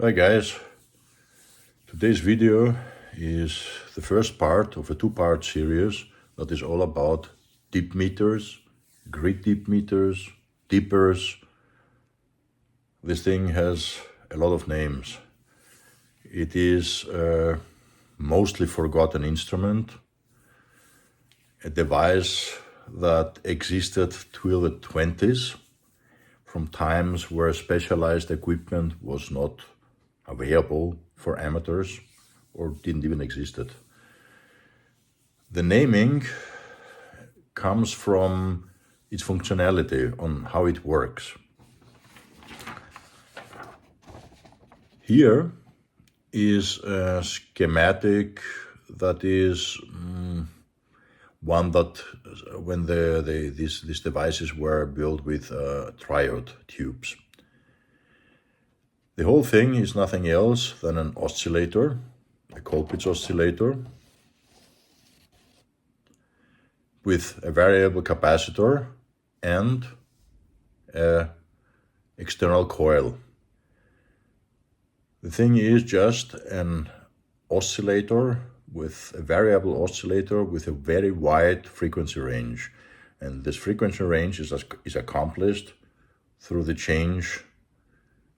Hi guys, today's video is the first part of a two-part series that is all about DIP meters, grid DIP meters, dippers. This thing has a lot of names. It is a mostly forgotten instrument, a device that existed till the 20s, from times where specialized equipment was not available for amateurs or didn't even existed. The naming comes from its functionality on how it works. Here is a schematic that is one that when these devices were built with triode tubes. The whole thing is nothing else than an oscillator, a Colpitts oscillator, with a variable capacitor and an external coil. The thing is just an oscillator with a variable oscillator with a very wide frequency range. And this frequency range is accomplished through the change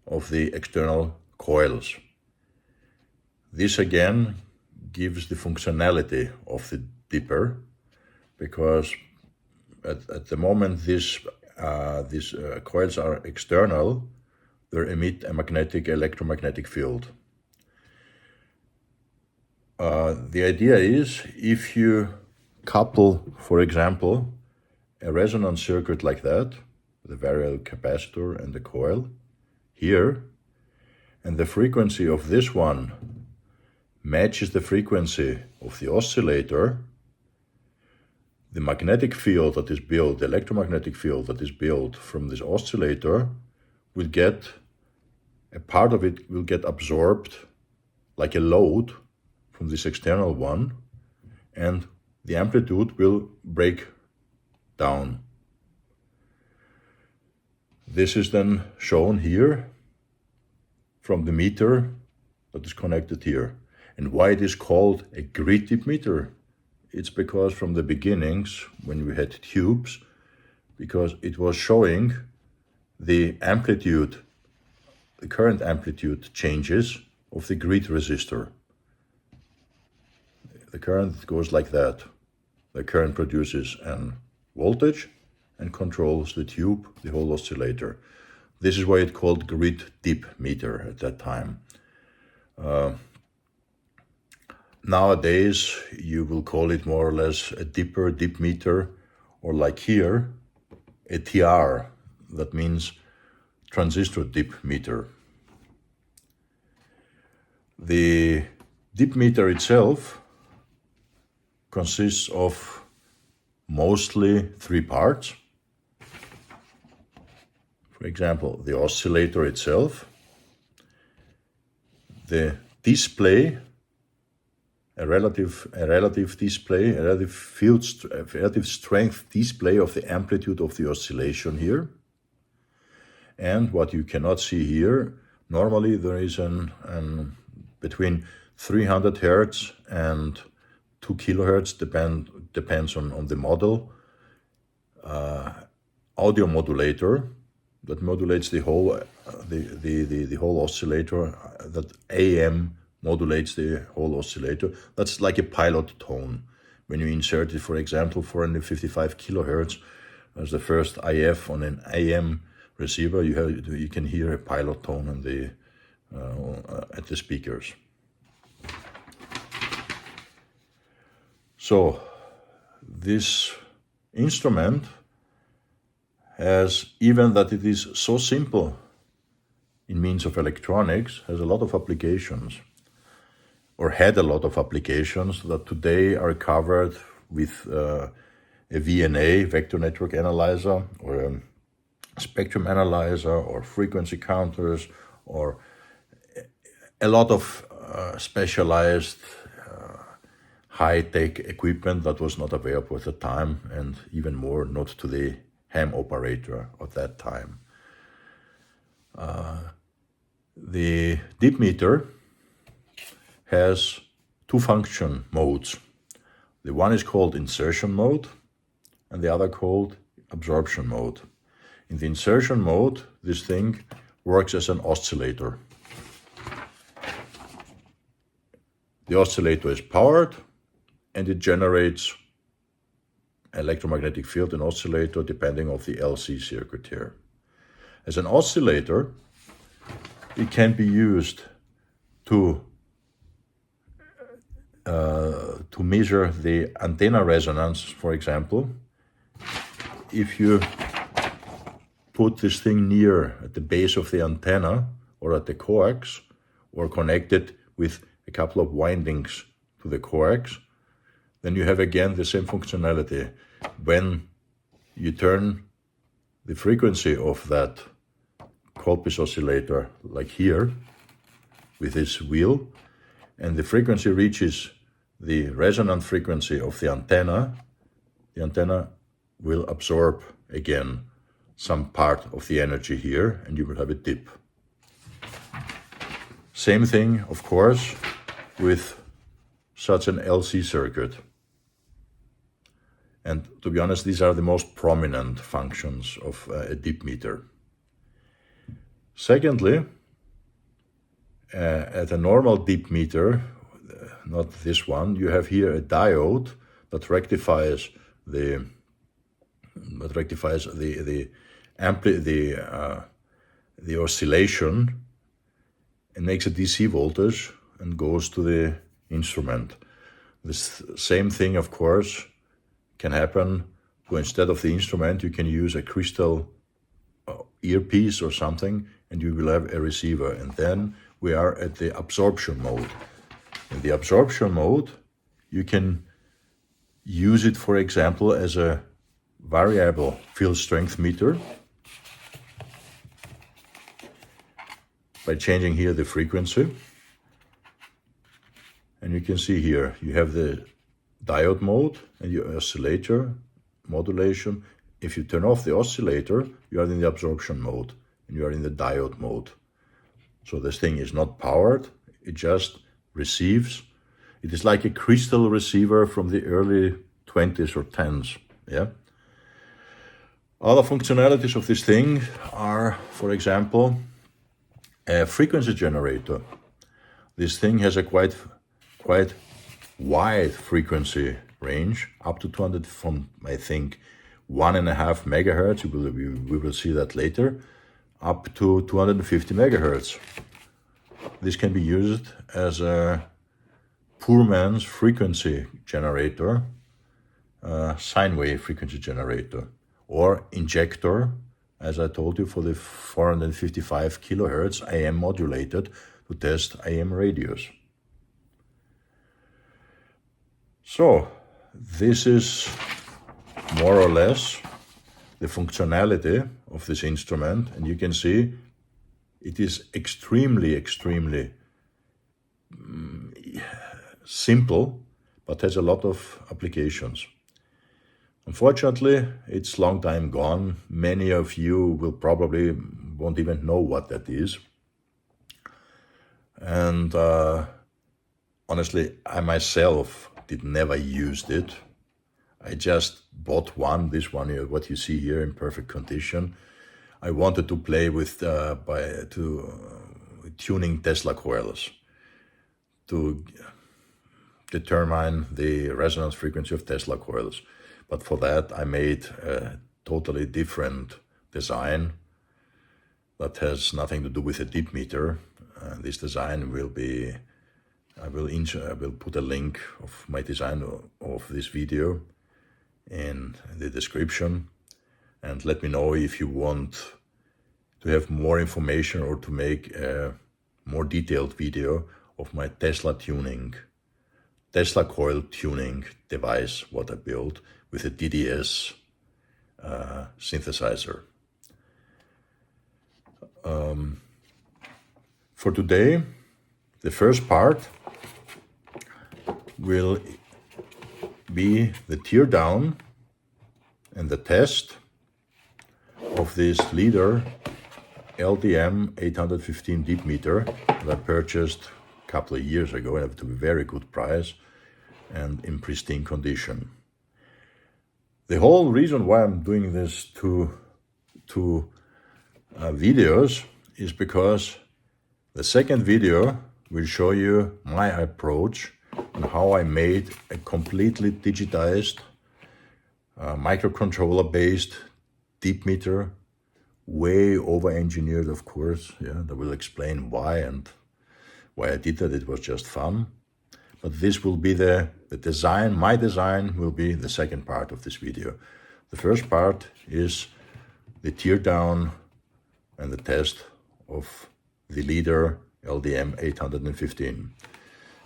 of the external coils. This again gives the functionality of the dipper, because at the moment these coils are external, they emit a magnetic electromagnetic field. The idea is, if you couple, for example, a resonance circuit like that, the variable capacitor and the coil, here, and the frequency of this one matches the frequency of the oscillator, the magnetic field that is built, the electromagnetic field that is built from this oscillator will get, a part of it will get absorbed like a load from this external one, and the amplitude will break down. This is then shown here from the meter that is connected here. And why it is called a grid DIP meter? It's because from the beginnings, when we had tubes, because it was showing the amplitude, the current amplitude changes of the grid resistor. The current goes like that. The current produces an voltage and controls the tube, the whole oscillator. This is why it's called grid DIP meter at that time. Nowadays, you will call it more or less a dipper, DIP meter, or like here, a TR, that means transistor DIP meter. The DIP meter itself consists of mostly three parts. For example, the oscillator itself, the display, a relative display, a relative strength display of the amplitude of the oscillation here. And what you cannot see here, normally there is an between 300 Hertz and 2 kilohertz, depends on the model, audio modulator that modulates the whole the whole oscillator, that AM modulates the whole oscillator. That's like a pilot tone. When you insert it, for example, 455 kilohertz as the first IF on an AM receiver, you can hear a pilot tone on the at the speakers. So this instrument has, even that it is so simple in means of electronics, has a lot of applications, or had a lot of applications that today are covered with a VNA, vector network analyzer, or a spectrum analyzer, or frequency counters, or a lot of specialized high-tech equipment that was not available at the time, and even more not to the ham operator at that time. The DIP meter has two function modes. The one is called insertion mode and the other called absorption mode. In the insertion mode, this thing works as an oscillator. The oscillator is powered and it generates electromagnetic field in oscillator depending on the LC circuit here. As an oscillator, it can be used to measure the antenna resonance, for example. If you put this thing near at the base of the antenna or at the coax, or connect it with a couple of windings to the coax, then you have again the same functionality. When you turn the frequency of that Colpis oscillator, like here, with this wheel, and the frequency reaches the resonant frequency of the antenna will absorb again some part of the energy here, and you will have a dip. Same thing, of course, with such an LC circuit. And to be honest, these are the most prominent functions of a DIP meter. Secondly, at a normal DIP meter, not this one, you have here a diode that rectifies the oscillation and makes a DC voltage and goes to the instrument. This same thing, of course, can happen. So instead of the instrument, you can use a crystal earpiece or something, and you will have a receiver. And then we are at the absorption mode. In the absorption mode, you can use it, for example, as a variable field strength meter by changing here the frequency. And you can see here, you have the diode mode and your oscillator modulation. If you turn off the oscillator, you are in the absorption mode and you are in the diode mode. So this thing is not powered, it just receives. It is like a crystal receiver from the early 20s or 10s. Yeah. Other functionalities of this thing are, for example, a frequency generator. This thing has a quite wide frequency range, up to 200 from, I think, 1.5 megahertz. We will see that later, up to 250 megahertz. This can be used as a poor man's frequency generator, sine wave frequency generator, or injector, as I told you, for the 455 kilohertz AM modulated to test AM radios. So this is more or less the functionality of this instrument, and you can see it is extremely simple, but has a lot of applications. Unfortunately, it's long time gone. Many of you will probably won't even know what that is. And honestly, I myself did never used it. I just bought one, this one, what you see here in perfect condition. I wanted to play with tuning Tesla coils to determine the resonance frequency of Tesla coils. But for that, I made a totally different design that has nothing to do with a DIP meter. This design will be, I will put a link of my design of this video in the description, and let me know if you want to have more information or to make a more detailed video of my Tesla coil tuning device, what I built with a DDS synthesizer. For today, the first part will be the teardown and the test of this LEADER LDM-815 DIP meter that I purchased a couple of years ago at a very good price and in pristine condition. The whole reason why I'm doing this two videos is because the second video will show you my approach and how I made a completely digitized microcontroller based DIP meter, way over engineered, of course. Yeah, I will explain why and why I did that. It was just fun. But this will be the design. My design will be the second part of this video. The first part is the teardown and the test of the LEADER LDM-815.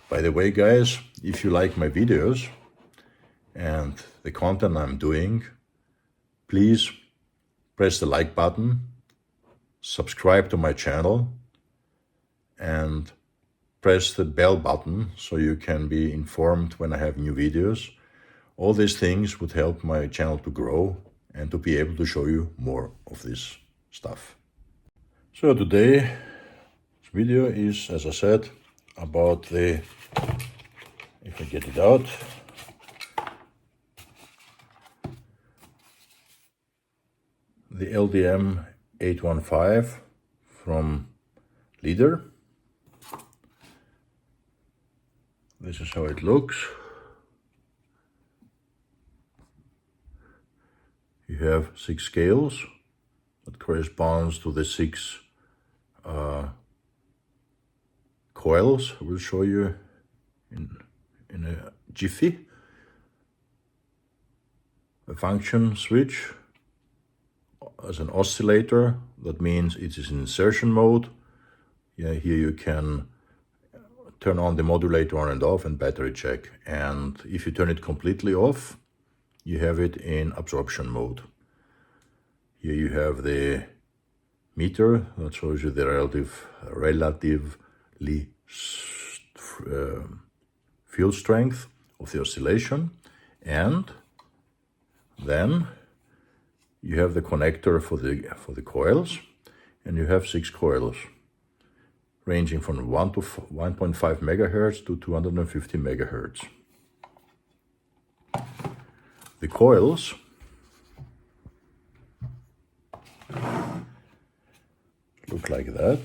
By the way, guys, if you like my videos and the content I'm doing, please press the like button, subscribe to my channel, and press the bell button so you can be informed when I have new videos. All these things would help my channel to grow and to be able to show you more of this stuff. So today's video is, as I said, about the, if I get it out, the LDM-815 from LEADER. This is how it looks. You have 6 scales that corresponds to the 6 coils. I will show you in a jiffy. A function switch as an oscillator, that means it is in insertion mode. Yeah, here you can turn on the modulator on and off and battery check. And if you turn it completely off, you have it in absorption mode. Here you have the meter that shows you the relatively field strength of the oscillation. And then you have the connector for the coils, and you have 6 coils ranging from 1 to 1.5 megahertz to 250 megahertz. The coils look like that.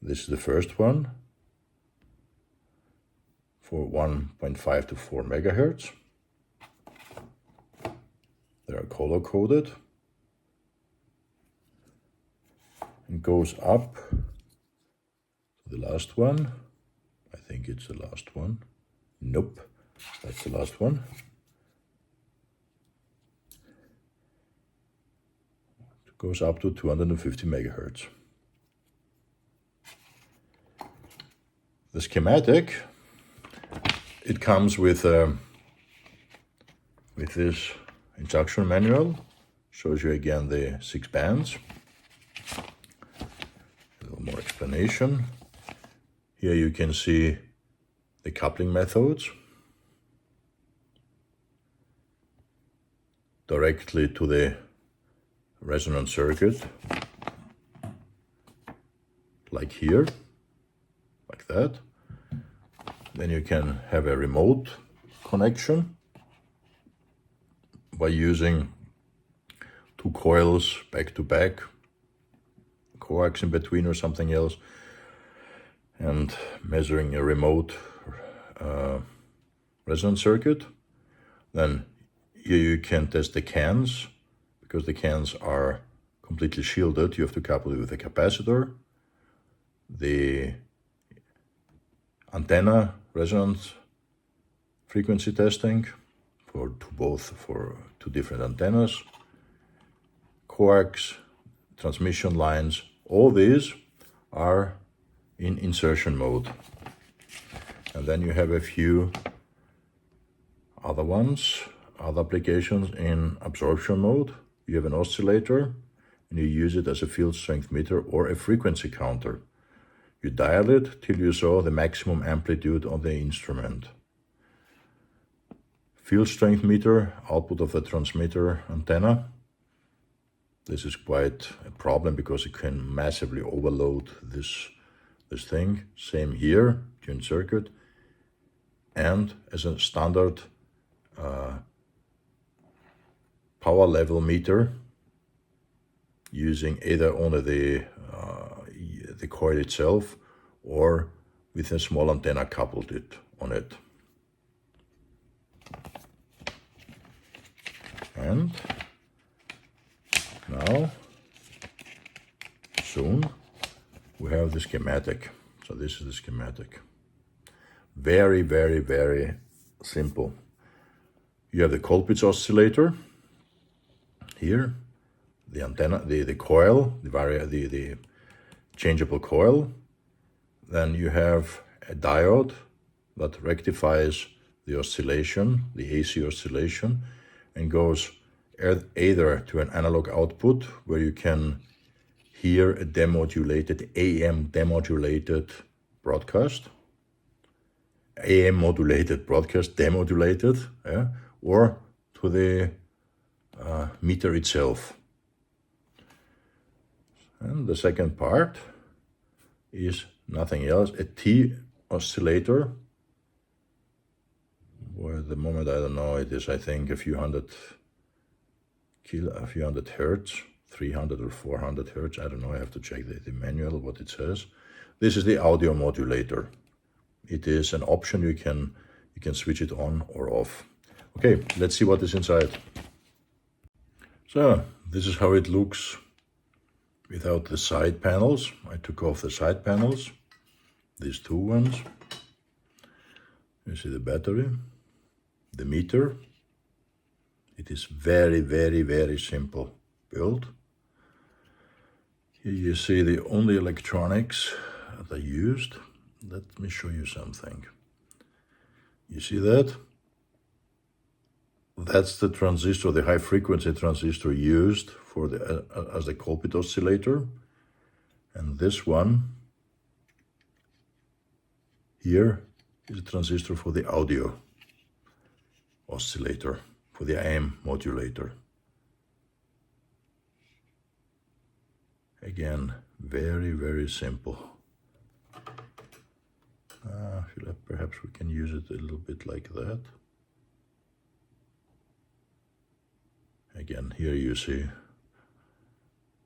This is the first one for 1.5 to 4 megahertz. They are color coded. And goes up to the last one. I think it's the last one. Nope, that's the last one. It goes up to 250 megahertz. The schematic, it comes with this instruction manual. Shows you again the 6 bands. More explanation. Here you can see the coupling methods directly to the resonance circuit, like here, like that. Then you can have a remote connection by using 2 coils back to back, coax in between or something else, and measuring a remote resonance circuit. Then here you can test the cans, because the cans are completely shielded. You have to couple it with a capacitor. The antenna resonance frequency testing for two different antennas, coax, transmission lines. All these are in insertion mode. And then you have a few other ones, other applications in absorption mode. You have an oscillator and you use it as a field strength meter or a frequency counter. You dial it till you saw the maximum amplitude on the instrument. field strength meter, output of the transmitter antenna. This is quite a problem because it can massively overload this thing. Same here, tuned circuit. And as a standard power level meter, using either only the coil itself or with a small antenna coupled on it. And now, soon, we have the schematic. So this is the schematic. Very, very, very simple. You have the Colpitts oscillator here, the antenna, the coil, the changeable coil. Then you have a diode that rectifies the oscillation, the AC oscillation, and goes either to an analog output where you can hear a demodulated, AM demodulated broadcast, AM modulated broadcast, demodulated, yeah, or to the meter itself. And the second part is nothing else, a T oscillator, where at the moment, I don't know, it is, I think, a few hundred hertz, 300 or 400 hertz, I don't know, I have to check the manual, what it says. This is the audio modulator. It is an option, you can switch it on or off. Okay, let's see what is inside. So, this is how it looks without the side panels. I took off the side panels, these two ones. You see the battery, the meter. It is very, very, very simple build. Here you see the only electronics that I used. Let me show you something. You see that? That's the transistor, the high frequency transistor used for the as the Colpitts oscillator. And this one here is a transistor for the audio oscillator, for the AM modulator. Again, very, very simple. Perhaps we can use it a little bit like that. Again, here you see,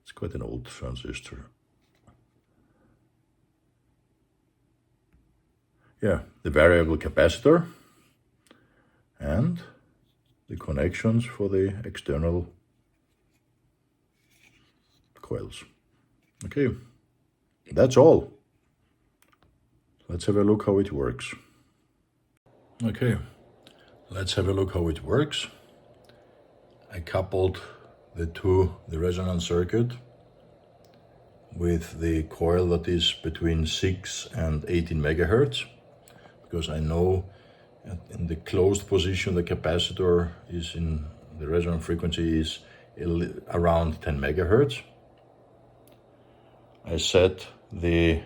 it's quite an old transistor. Yeah, the variable capacitor and the connections for the external coils. Okay, that's all. Let's have a look how it works. Okay, let's have a look how it works. I coupled the resonance circuit with the coil that is between 6 and 18 megahertz, because I know in the closed position the capacitor is in the resonant frequency is around 10 megahertz. I set the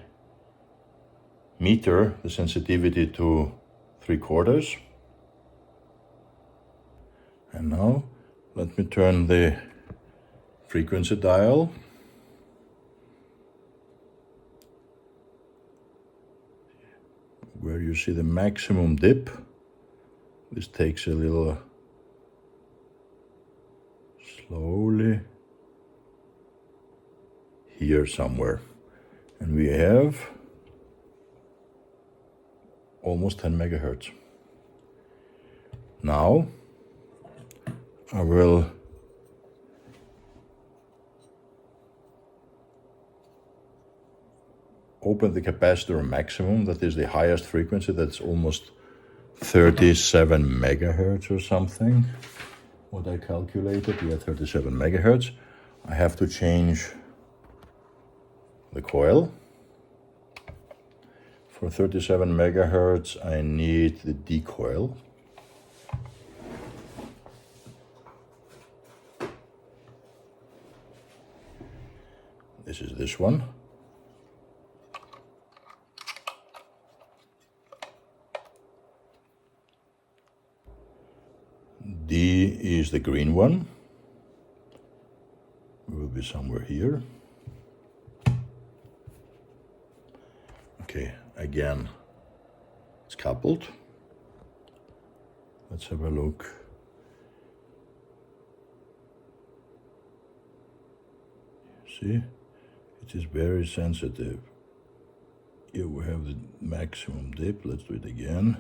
meter, the sensitivity, to 3/4. And now let me turn the frequency dial. Where you see the maximum dip. This takes a little slowly here somewhere. And we have almost 10 megahertz. Now I will open the capacitor maximum, that is the highest frequency, that's almost 37 megahertz or something. What I calculated, yeah, 37 megahertz. I have to change the coil. For 37 megahertz, I need the D coil. This is this one. the green one. It will be somewhere here. Okay, again, it's coupled. Let's have a look. See, it is very sensitive. Here we have the maximum dip. Let's do it again.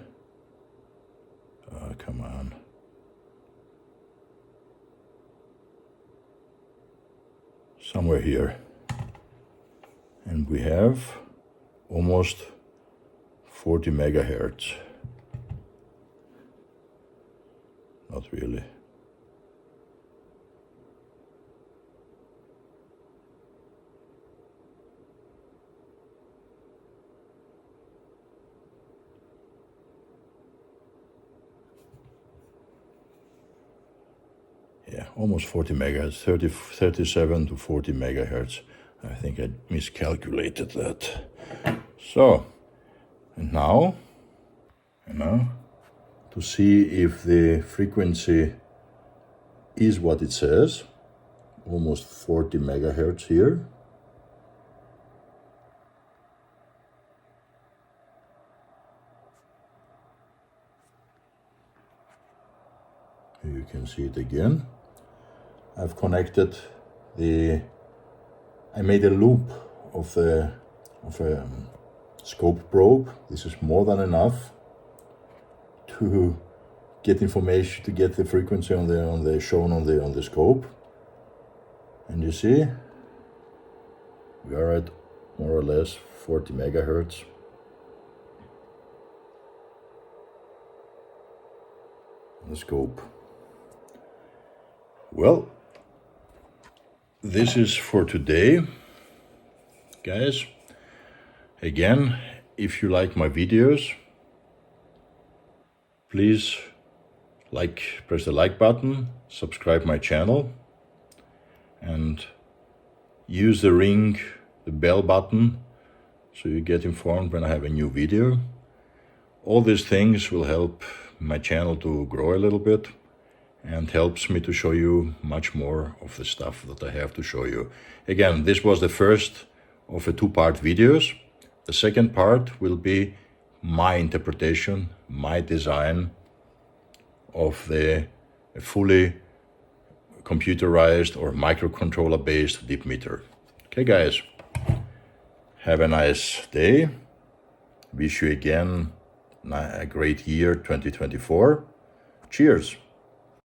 Come on. Somewhere here. And we have almost 40 megahertz. Not really. Yeah, almost 40 megahertz, 37 to 40 megahertz. I think I miscalculated that. So, and now, to see if the frequency is what it says, almost 40 megahertz here. Here you can see it again. I've connected I made a loop of a scope probe. This is more than enough to get information, to get the frequency shown on the scope. And you see, we are at more or less 40 megahertz. On the scope. Well, this is for today, guys. Again, if you like my videos, please press the like button, subscribe my channel, and use the bell button, so you get informed when I have a new video. All these things will help my channel to grow a little bit, and helps me to show you much more of the stuff that I have to show you. Again, this was the first of a two-part videos. The second part will be my interpretation, my design of a fully computerized or microcontroller-based DIP meter. Okay, guys, have a nice day. Wish you again a great year 2024. Cheers.